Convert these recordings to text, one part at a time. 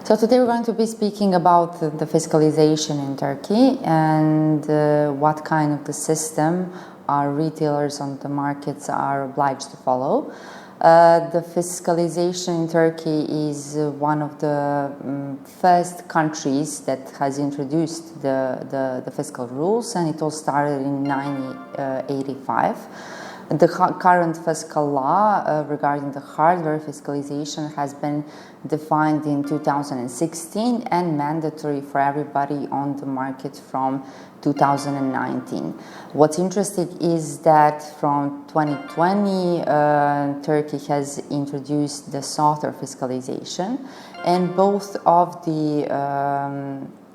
So today we're going to be speaking about the fiscalization in Turkey and what kind of the system our retailers on the markets are obliged to follow. The fiscalization in Turkey is one of the first countries that has introduced the fiscal rules, and it all started in 1985. The current fiscal law regarding the hardware fiscalization has been defined in 2016 and mandatory for everybody on the market from 2019. What's interesting is that from 2020, Turkey has introduced the software fiscalization, and both of the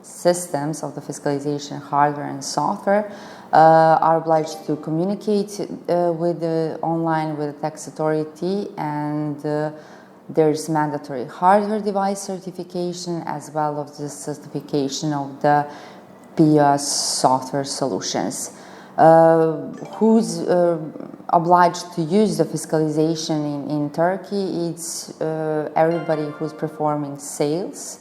systems of the fiscalization, hardware and software, are obliged to communicate online with the tax authority, and there's mandatory hardware device certification as well as the certification of the POS software solutions. Who's obliged to use the fiscalization in Turkey? It's everybody who's performing sales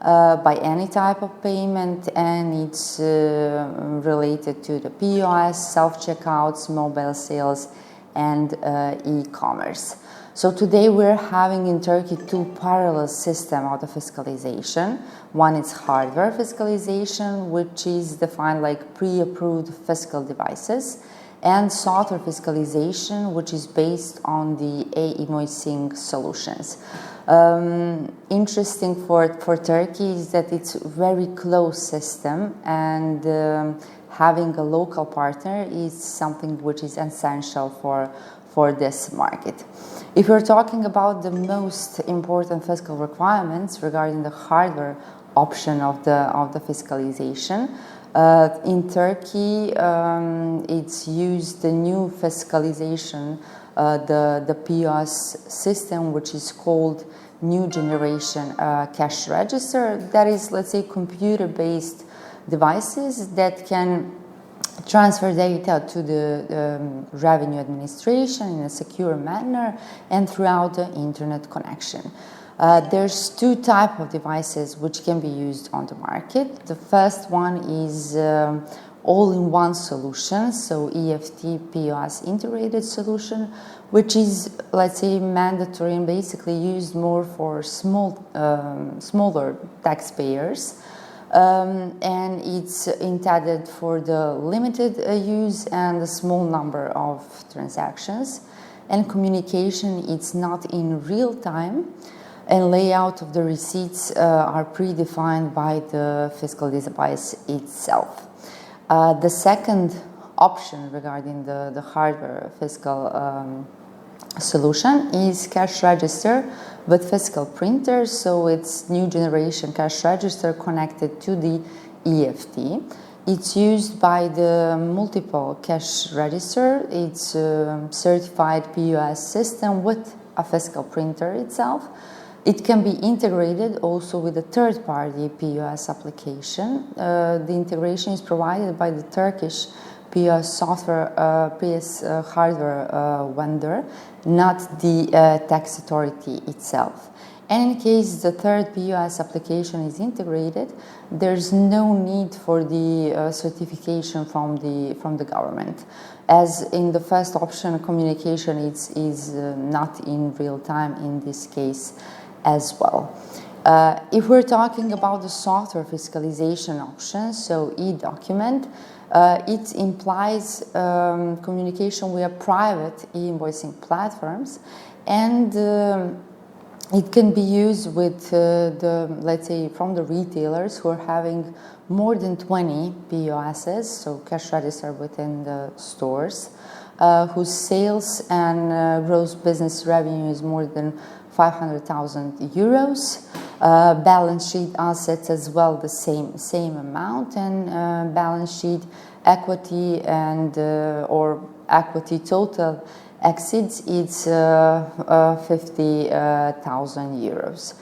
by any type of payment, and it's related to the POS, self-checkouts, mobile sales, and e-commerce. So today we're having in Turkey two parallel systems of the fiscalization. One is hardware fiscalization, which is defined like pre-approved fiscal devices, and software fiscalization, which is based on the e-invoicing solutions. Interesting for Turkey is that it's a very close system, and having a local partner is something which is essential for this market. If we're talking about the most important fiscal requirements regarding the hardware option of the fiscalization, in Turkey, it's used the new fiscalization, the POS system, which is called New Generation Cash Register. That is, let's say, computer-based devices that can transfer data to the revenue administration in a secure manner and throughout the internet connection. There's two types of devices which can be used on the market. The first one is all-in-one solution, so EFT POS integrated solution, which is, let's say, mandatory and basically used more for smaller taxpayers. And it's intended for the limited use and a small number of transactions. And communication, it's not in real time, and layout of the receipts are predefined by the fiscal device itself. The second option regarding the hardware fiscal solution is cash register with fiscal printers, so it's new generation cash register connected to the EFT. It's used by the multiple cash register. It's a certified POS system with a fiscal printer itself. It can be integrated also with a third-party POS application. The integration is provided by the Turkish POS software, POS hardware vendor, not the tax authority itself. And in case the third POS application is integrated, there's no need for the certification from the government. As in the first option, communication is not in real time in this case as well. If we're talking about the software fiscalization option, so e-document, it implies communication via private e-invoicing platforms, and it can be used with let's say, from the retailers who are having more than 20 POSs, so cash register within the stores, whose sales and gross business revenue is more than 500,000 euros. Balance sheet assets as well, the same amount, and balance sheet equity and or equity total exceeds its 50,000 euros.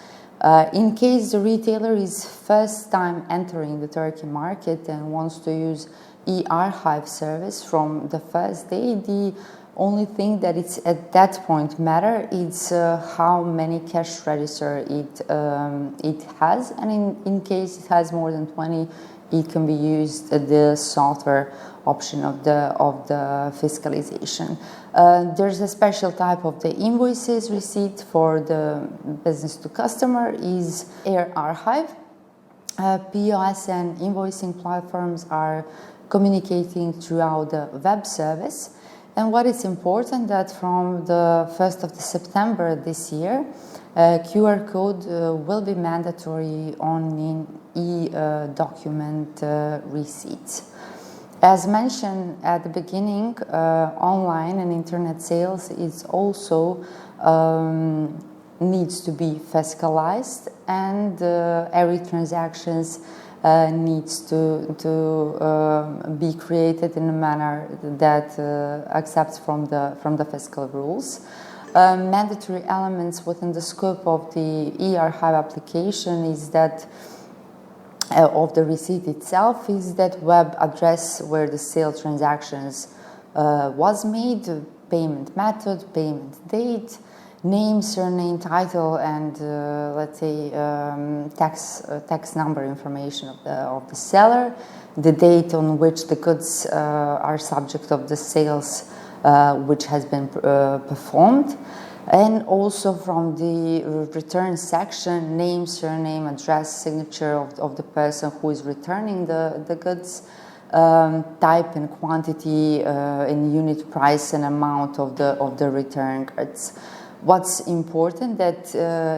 In case the retailer is first time entering the Turkey market and wants to use e-archive service from the first day, the Only thing that it's at that point matter is how many cash register it has, and in case it has more than 20, it can be used the software option of the fiscalization. There's a special type of the invoices receipt for the business to customer is Air Archive. POS and invoicing platforms are communicating throughout the web service. And what is important that from the 1st of September this year, QR code will be mandatory on e-document receipts. As mentioned at the beginning, online and internet sales is also needs to be fiscalized, and every transactions needs to be created in a manner that accepts from the fiscal rules. Mandatory elements within the scope of the e-archive application is that of the receipt itself is that web address where the sale transactions was made, payment method, payment date, name, surname, title, and let's say tax number information of the seller, the date on which the goods are subject of the sales which has been performed, and also from the return section, name, surname, address, signature of the person who is returning the goods, type and quantity in unit price and amount of the return goods. What's important that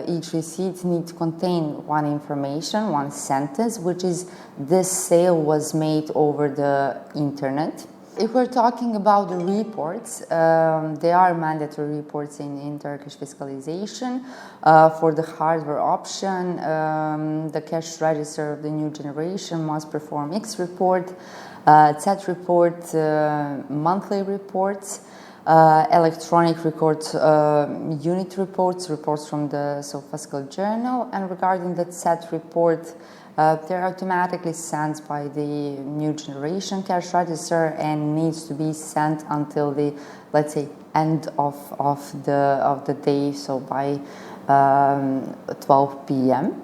each receipt needs to contain one information, one sentence, which is this sale was made over the internet. If we're talking about the reports, there are mandatory reports in Turkish fiscalization. For the hardware option, the cash register of the new generation must perform X report, Z report, monthly reports, electronic records, unit reports from the fiscal journal, and regarding the Z report, they're automatically sent by the new generation cash register and needs to be sent until the, let's say, end of the day, so by 12 p.m.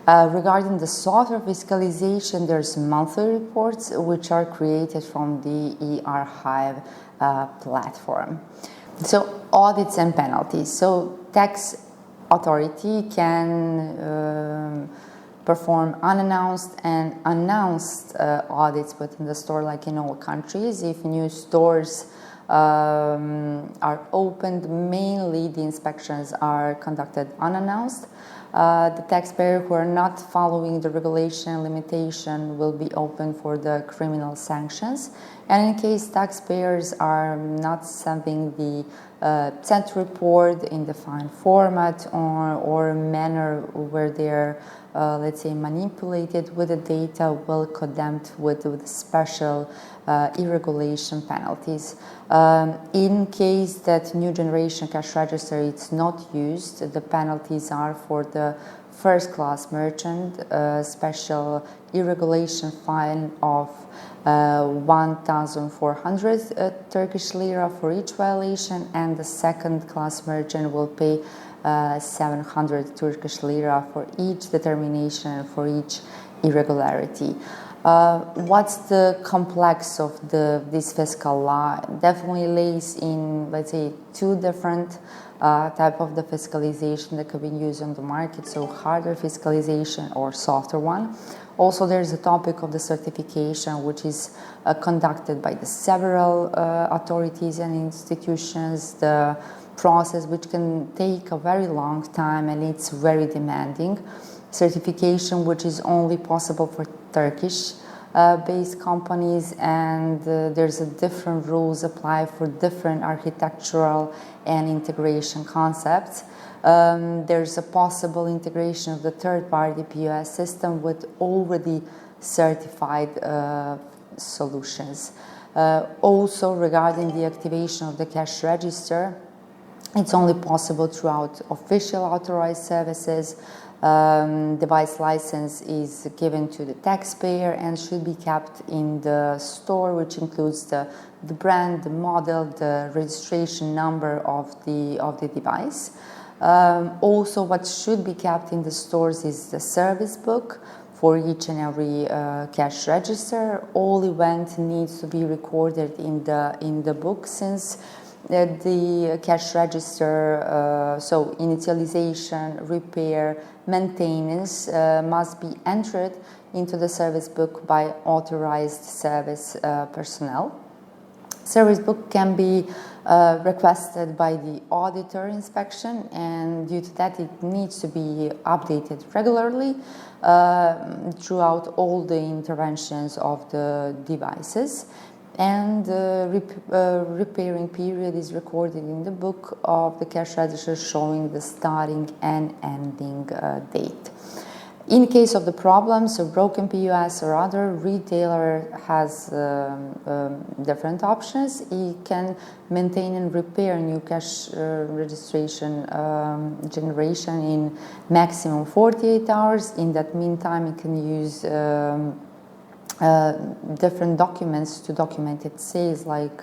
Regarding the software fiscalization, there's monthly reports which are created from the e-archive platform. So audits and penalties. So tax authority can perform unannounced and announced audits within the store, like in all countries. If new stores are opened, mainly the inspections are conducted unannounced. The taxpayer who are not following the regulation limitation will be open for the criminal sanctions. And in case taxpayers are not sending the sent report in defined format or manner where they're let's say manipulated with the data, will condemned with special irregulation penalties. In case that new generation cash register is not used, the penalties are for the first class merchant, special irregulation fine of 1,400 Turkish lira for each violation, and the second class merchant will pay 700 Turkish lira for each determination, for each irregularity. What's the complex of this fiscal law? Definitely lays in, let's say, two different type of the fiscalization that could be used on the market, so hardware fiscalization or softer one. Also, there's a topic of the certification, which is conducted by the several authorities and institutions, the process which can take a very long time and it's very demanding. Certification which is only possible for Turkish based companies, and there's a different rules apply for different architectural and integration concepts. There's a possible integration of the third-party POS system with already certified solutions. Also, regarding the activation of the cash register, it's only possible throughout official authorized services. Device license is given to the taxpayer and should be kept in the store, which includes the brand, the model, the registration number of the device. Also, what should be kept in the stores is the service book for each and every cash register. All event needs to be recorded in the book, since the cash register, so initialization, repair, maintenance must be entered into the service book by authorized service personnel. Service book can be requested by the auditor inspection, and due to that it needs to be updated regularly throughout all the interventions of the devices. And repairing period is recorded in the book of the cash register, showing the starting and ending date. In case of the problems, a broken POS or other, retailer has different options. He can maintain and repair new cash registration generation in maximum 48 hours. In that meantime, he can use different documents to document its sales, like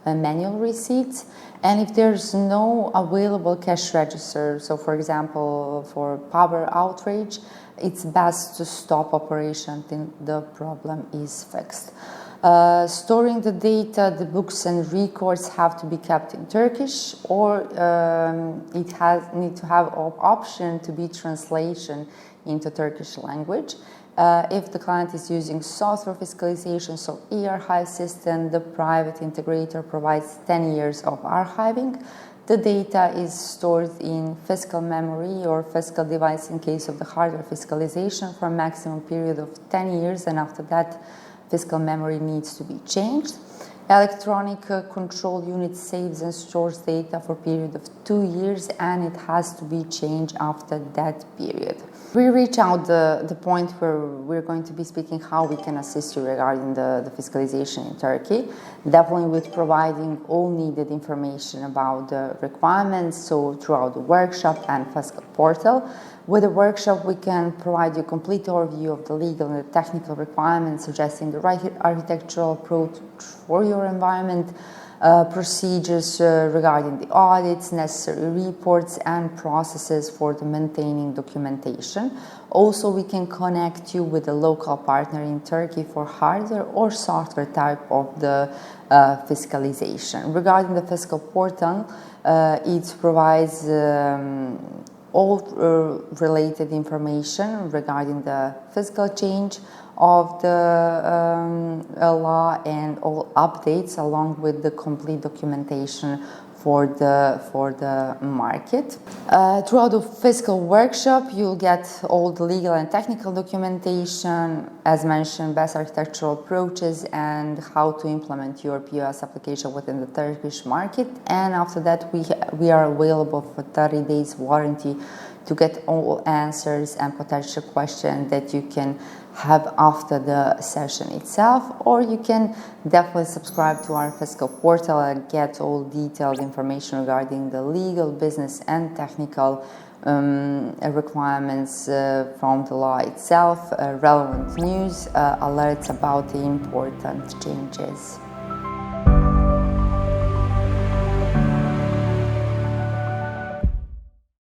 manual receipts. And if there's no available cash register, so for example for power outage, it's best to stop operation until the problem is fixed. Storing the data, the books and records have to be kept in Turkish, or it need to have an option to be translation into Turkish language. If the client is using software fiscalization, so e-archive system, the private integrator provides 10 years of archiving. The data is stored in fiscal memory or fiscal device in case of the hardware fiscalization for a maximum period of 10 years, and after that fiscal memory needs to be changed. Electronic control unit saves and stores data for a period of 2 years, and it has to be changed after that period. We reach out the point where we're going to be speaking how we can assist you regarding the fiscalization in Turkey, definitely with providing all needed information about the requirements, so throughout the workshop and fiscal portal. With the workshop, we can provide you a complete overview of the legal and the technical requirements, suggesting the right architectural approach for your environment, procedures regarding the audits, necessary reports and processes for the maintaining documentation. Also, we can connect you with a local partner in Turkey for hardware or software type of the fiscalization. Regarding the fiscal portal, it provides all related information regarding the fiscal change of the law and all updates, along with the complete documentation for the market. Throughout the fiscal workshop, you'll get all the legal and technical documentation, as mentioned, best architectural approaches, and how to implement your POS application within the Turkish market. And after that, we are available for 30 days warranty to get all answers and potential questions that you can have after the session itself, or you can definitely subscribe to our fiscal portal and get all detailed information regarding the legal, business and technical requirements from the law itself, relevant news, alerts about the important changes.